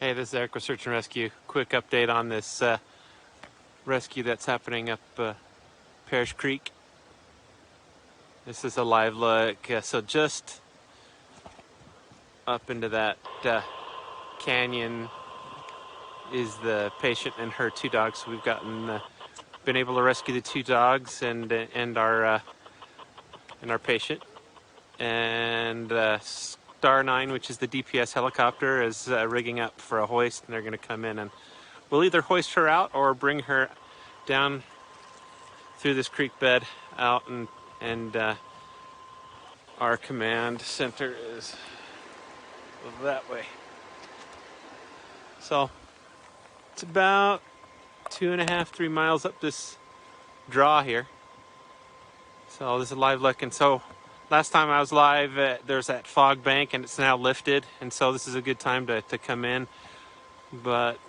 Hey, this is Eric with Search and Rescue. Quick update on this rescue that's happening up Parish Creek. This is a live look. So just up into that canyon is the patient and her two dogs. So we've been able to rescue the two dogs and our patient. And Star 9, which is the DPS helicopter, is rigging up for a hoist, and they're going to come in and we'll either hoist her out or bring her down through this creek bed out, and our command center is that way. So it's about 2.5, 3 miles up this draw here. So this is live look, and so last time I was live, there's that fog bank, and it's now lifted, and so this is a good time to come in. But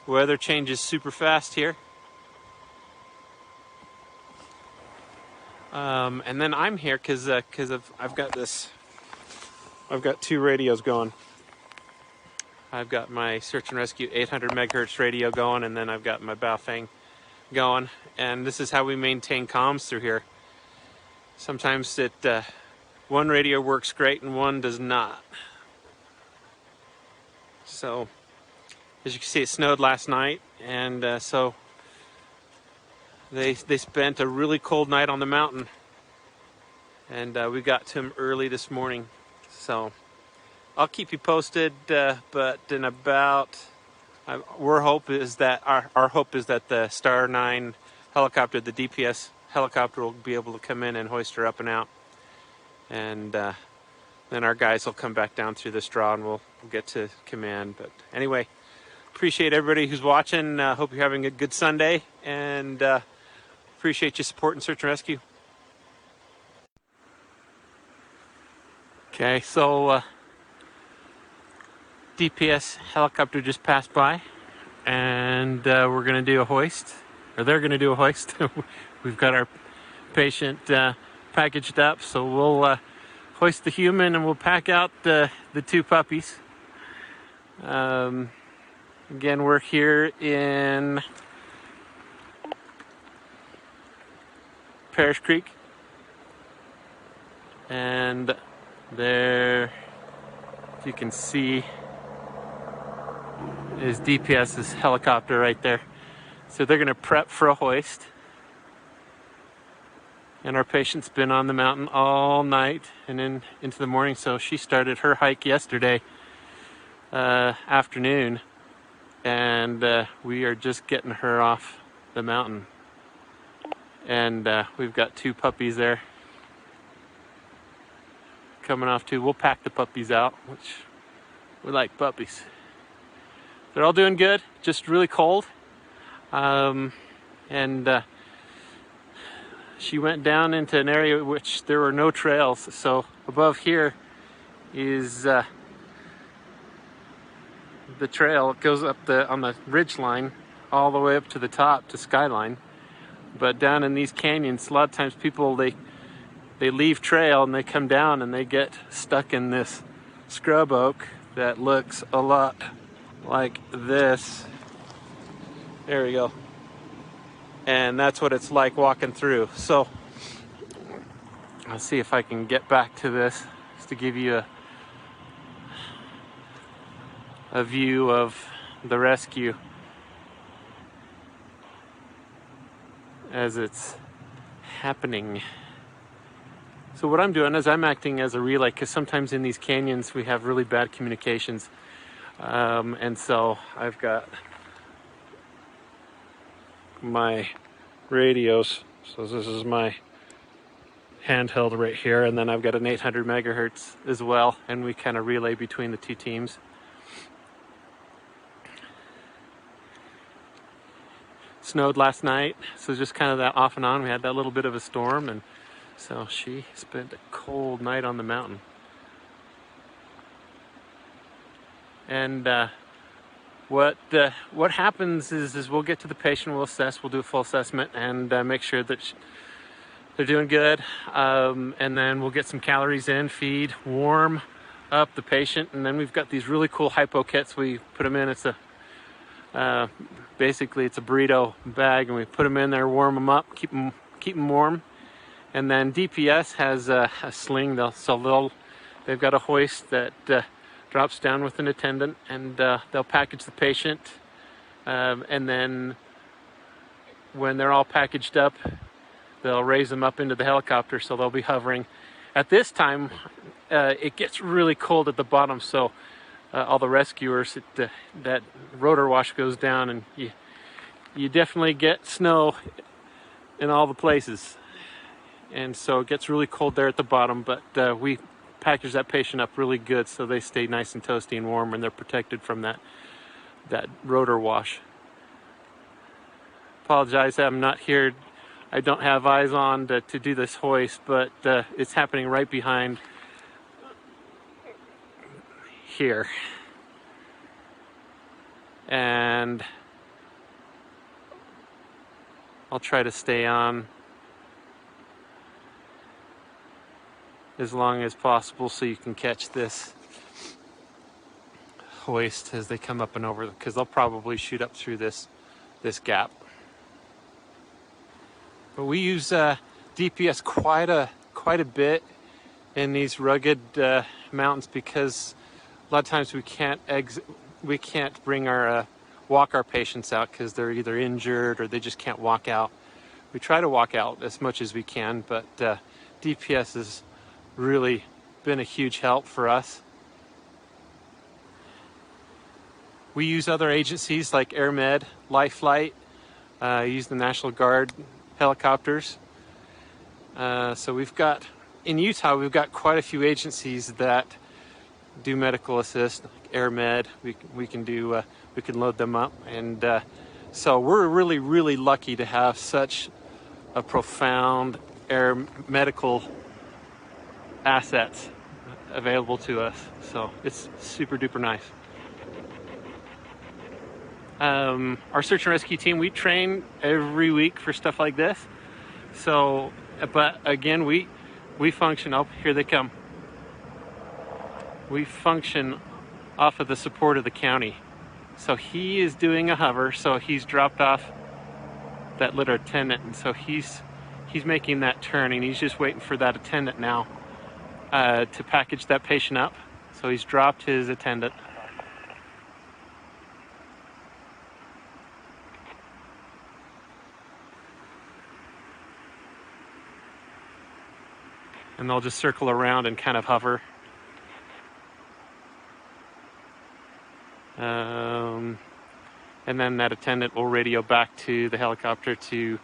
weather changes super fast here. And then I'm here because I've got two radios going. I've got my Search and Rescue 800 megahertz radio going, and then I've got my Baofeng going, and this is how we maintain comms through here. Sometimes one radio works great and one does not. So as you can see, it snowed last night, and so they spent a really cold night on the mountain, and we got to them early this morning. So I'll keep you posted, but in about our hope is that the Star 9 helicopter, the DPS helicopter, will be able to come in and hoist her up and out, and then our guys will come back down through this draw and we'll get to command. But anyway, appreciate everybody who's watching. Hope you're having a good Sunday, and appreciate your support in Search and Rescue. Okay, so DPS helicopter just passed by, and we're going to do a hoist, or they're going to do a hoist. We've got our patient packaged up, so we'll hoist the human and we'll pack out the two puppies. Again, we're here in Parish Creek, and there, if you can see, is DPS's helicopter right there. So they're going to prep for a hoist, and our patient's been on the mountain all night and into the morning. So she started her hike yesterday afternoon, and we are just getting her off the mountain, and we've got two puppies there coming off too. We'll pack the puppies out, which we like puppies. They're all doing good, just really cold. And she went down into an area which there were no trails. So above here is the trail. It goes up on the ridge line all the way up to the top to Skyline. But down in these canyons, a lot of times people, they leave trail and they come down and they get stuck in this scrub oak that looks a lot like this. There we go. And that's what it's like walking through. So I'll see if I can get back to this just to give you a view of the rescue as it's happening. So what I'm doing is I'm acting as a relay, because sometimes in these canyons we have really bad communications, and so I've got my radios. So this is my handheld right here, and then I've got an 800 megahertz as well, and we kind of relay between the two teams. Snowed last night, so just kind of that off and on. We had that little bit of a storm, and so she spent a cold night on the mountain. And what happens is we'll get to the patient, we'll assess, we'll do a full assessment, and make sure that they're doing good, and then we'll get some calories in, feed, warm, up the patient, and then we've got these really cool hypo kits. We put them in. It's a basically it's a burrito bag, and we put them in there, warm them up, keep them warm. And then DPS has a sling. They've got a hoist that drops down with an attendant, and they'll package the patient, and then when they're all packaged up, they'll raise them up into the helicopter, so they'll be hovering. At this time, it gets really cold at the bottom, so all the rescuers, that rotor wash goes down, and you definitely get snow in all the places. And so it gets really cold there at the bottom, but we package that patient up really good so they stay nice and toasty and warm, and they're protected from that rotor wash. Apologize, I'm not here. I don't have eyes on to do this hoist, but it's happening right behind here. And I'll try to stay on as long as possible so you can catch this hoist as they come up and over, because they'll probably shoot up through this gap. But we use DPS quite a bit in these rugged mountains, because a lot of times we can't bring walk our patients out because they're either injured or they just can't walk out. We try to walk out as much as we can, but DPS has really been a huge help for us. We use other agencies like AirMed, LifeFlight, use the National Guard helicopters. So we've got, in Utah, we've got quite a few agencies that do medical assist, like AirMed. We can load them up, and so we're really lucky to have such a profound air medical assets available to us. So it's super duper nice. Our search and rescue team, we train every week for stuff like this. So, but again, we function, oh, here they come. We function off of the support of the county. So he is doing a hover, so he's dropped off that litter attendant, and so he's making that turn, and he's just waiting for that attendant now to package that patient up. So he's dropped his attendant. And they'll just circle around and kind of hover. And then that attendant will radio back to the helicopter to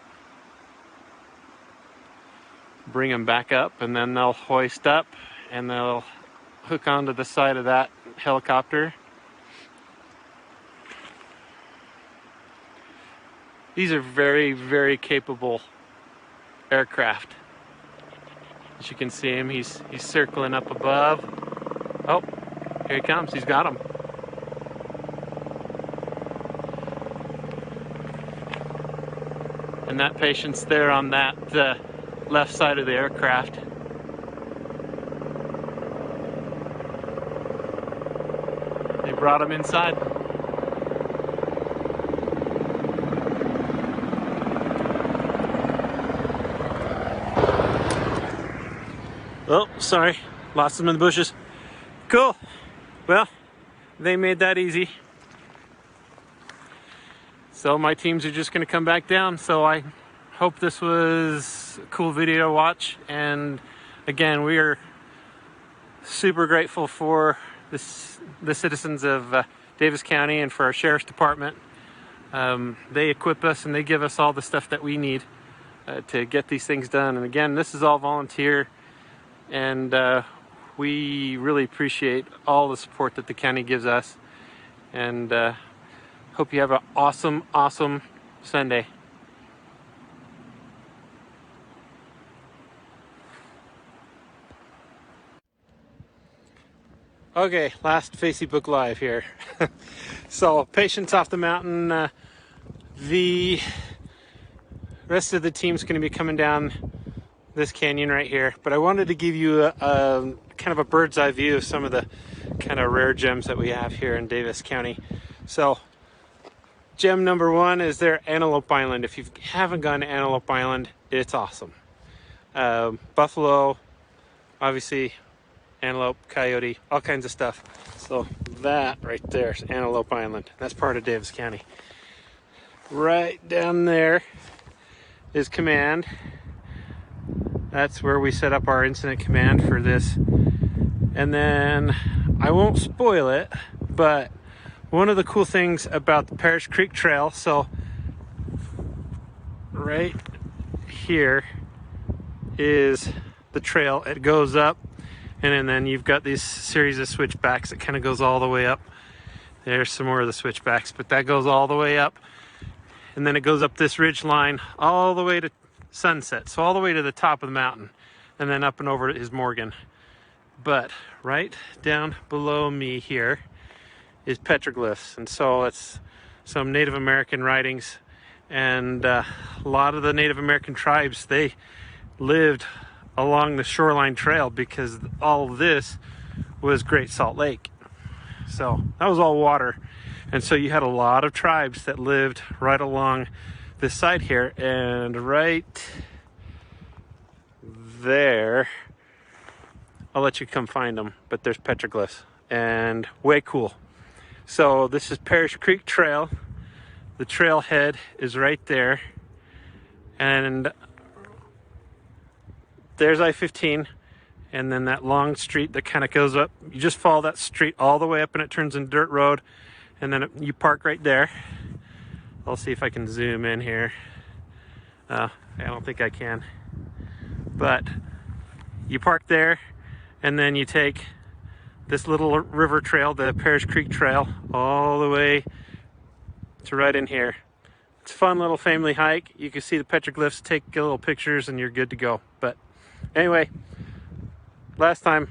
bring them back up, and then they'll hoist up and they'll hook onto the side of that helicopter. These are very capable aircraft. As you can see him, he's circling up above. Oh, here he comes, he's got him. And that patient's there on that left side of the aircraft. They brought him inside. Oh, sorry, lost him in the bushes. Cool. Well, they made that easy. So my teams are just going to come back down. So I hope this was a cool video to watch. And again, we are super grateful for the citizens of Davis County and for our Sheriff's Department. They equip us and they give us all the stuff that we need to get these things done. And again, this is all volunteer. And we really appreciate all the support that the county gives us. And hope you have an awesome Sunday. Okay, last Facebook Live here. So, patients off the mountain. The rest of the team's going to be coming down this canyon right here. But I wanted to give you kind of a bird's eye view of some of the kind of rare gems that we have here in Davis County. So gem number one is there, Antelope Island. If you haven't gone to Antelope Island, it's awesome. Buffalo, obviously, antelope, coyote, all kinds of stuff. So that right there is Antelope Island. That's part of Davis County. Right down there is Command. That's where we set up our incident command for this. And then I won't spoil it, but one of the cool things about the Parish Creek Trail, so right here is the trail. It goes up, and then you've got these series of switchbacks that kind of goes all the way up. There's some more of the switchbacks, but that goes all the way up, and then it goes up this ridge line all the way to Sunset, so all the way to the top of the mountain, and then up and over is Morgan. But right down below me here is petroglyphs, and so it's some Native American writings, and a lot of the Native American tribes, they lived along the shoreline trail because all of this was Great Salt Lake. So that was all water, and so you had a lot of tribes that lived right along this side here, and right there, I'll let you come find them, but there's petroglyphs, and way cool. So this is Parish Creek Trail. The trailhead is right there, and there's I-15, and then that long street that kind of goes up. You just follow that street all the way up, and it turns into dirt road, and then you park right there. I'll see if I can zoom in here. I don't think I can, but you park there, and then you take this little river trail, the Parish Creek Trail, all the way to right in here. It's a fun little family hike. You can see the petroglyphs, take little pictures, and you're good to go. But anyway, last time,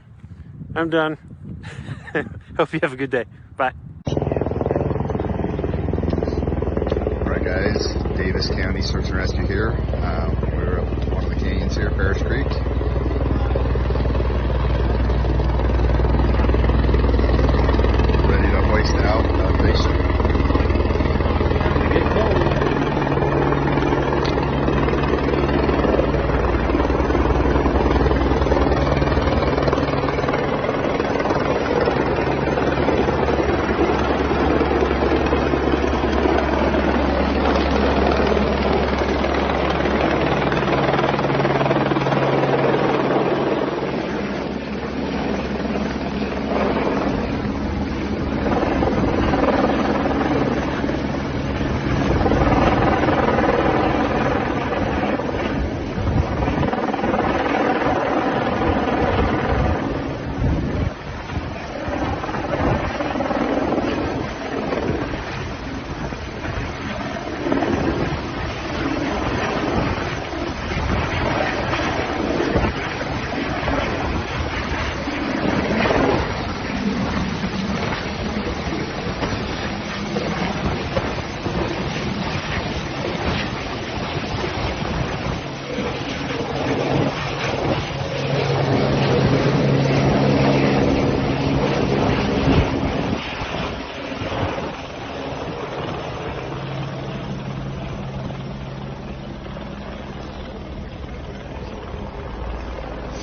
I'm done. Hope you have a good day. Bye. Alright guys, Davis County Search and Rescue here. We're up one of the canyons here, Parish Creek.